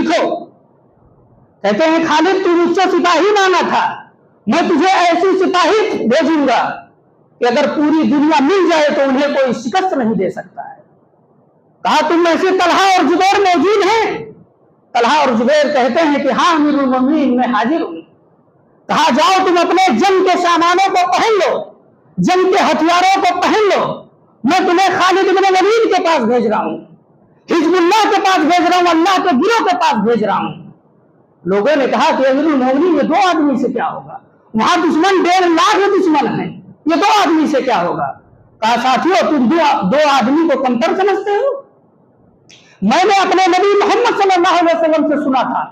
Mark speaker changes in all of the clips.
Speaker 1: लिखो। कहते हैं खालिद तू मुझसे सिपाही मांगा था, मैं तुझे ऐसी सिपाही भेजूंगा कि अगर पूरी दुनिया मिल जाए तो उन्हें कोई शिकस्त नहीं दे सकता है। कहा तुम में से तलहा और जुबैर मौजूद हैं? तलहा और जुबैर कहते हैं कि हाँ अमीरुल मोमिनीन मैं हाजिर हूं। कहा जाओ तुम अपने जंग के सामानों को पहन लो, जंग के हथियारों को पहन लो, मैं तुम्हें खालिद इब्न वलीद के पास भेज रहा हूं, हिजबुल्लाह के पास भेज रहा हूं, अल्लाह के गिरोह के पास भेज रहा हूं। लोगों ने कहा कि अमीरुल मोमिनीन ये 2 आदमी से क्या होगा, वहां दुश्मन 1.5 लाख दुश्मन है, ये 2 आदमी से क्या होगा। कहा साथियों तुम 2 आदमी को कमतर समझते हो? मैंने अपने नबी मोहम्मद सल्लल्लाहु अलैहि वसल्लम से सुना था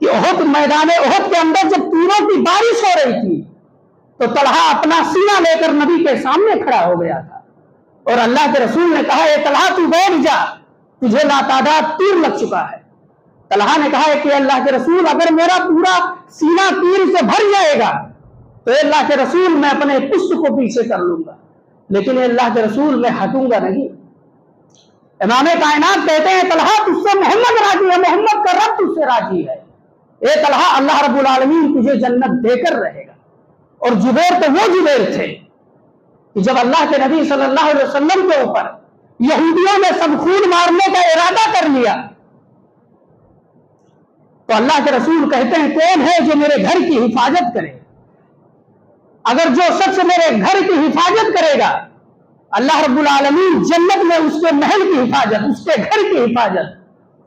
Speaker 1: कि ओहद मैदान ओहद के अंदर जब तीरों की बारिश हो रही थी तो तलहा अपना सीना लेकर नबी के सामने खड़ा हो गया था और अल्लाह के रसूल ने कहा ए तलहा तू बैठ जा, तुझे लातादाद तीर लग चुका है। तलहा ने कहा कि अल्लाह के रसूल अगर मेरा पूरा सीना तीर से भर जाएगा तो अल्लाह के रसूल मैं अपने पुष्ट को पीछे कर लूंगा, लेकिन अल्लाह के रसूल मैं हटूंगा नहीं। इमाम कायनात कहते हैं तलहा तुझसे मोहम्मद राजी है, मोहम्मद का रब तुझसे राजी है। ए तलहा अल्लाह रब्बुल आलमीन तुझे जन्नत देकर रहेगा। और जुबैर तो वो जुबैर थे कि जब अल्लाह के नबी सल्लल्लाहु अलैहि वसल्लम के ऊपर यहूदियों ने सब खून मारने का इरादा कर लिया तो अल्लाह के रसूल कहते हैं कौन है जो मेरे घर की हिफाजत करे? अगर जो शख्स मेरे घर की हिफाजत करेगा अल्लाह रब्बुल आलमीन जन्नत में उसके महल की हिफाजत, उसके घर की हिफाजत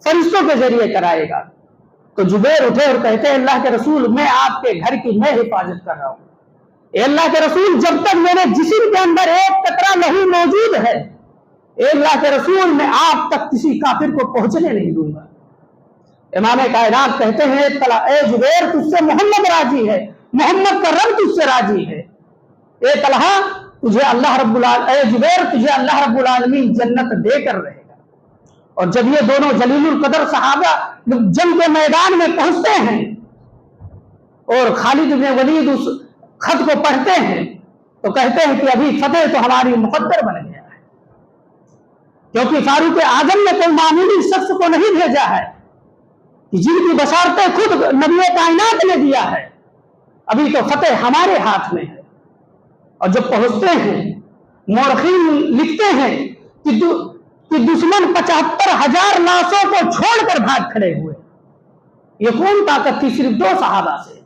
Speaker 1: फरिश्तों के जरिए कराएगा। तो जुबैर उठे और कहते हैं अल्लाह के रसूल मैं आपके घर की मैं हिफाजत कर रहा हूं। अल्लाह के रसूल जब तक मेरे जिस्म के अंदर एक कतरा लहू मौजूद है अल्लाह के रसूल मैं आप तक किसी काफिर को पहुंचने नहीं दूंगा। इमाम कायनात कहते हैं ए जुबैर तुझसे मोहम्मद राजी है, मोहम्मद का रब तुझसे राजी है। ए तलहा तुझे अल्लाह रब्बुल जुबैर तुझे अल्लाह रब्बुल आलमीन जन्नत देकर रहेगा। और जब ये दोनों जलीलुल कदर सहाबा जंग के मैदान में पहुंचते हैं और खालिद इब्न वलीद उस खत को पढ़ते हैं तो कहते हैं कि अभी फतेह तो हमारी मुकद्दर बन गया है, क्योंकि फारूक आजम ने कोई मामूली शख्स को नहीं भेजा है कि जिनकी बशारतें खुद नबी कायनात ने दिया है, अभी तो फतेह हमारे हाथ में है। और जब पहुंचते हैं मौरखीन लिखते हैं कि दुश्मन 75,000 लाशों को छोड़कर भाग खड़े हुए। ये कौन ताकत थी? सिर्फ 2 सहाबा से।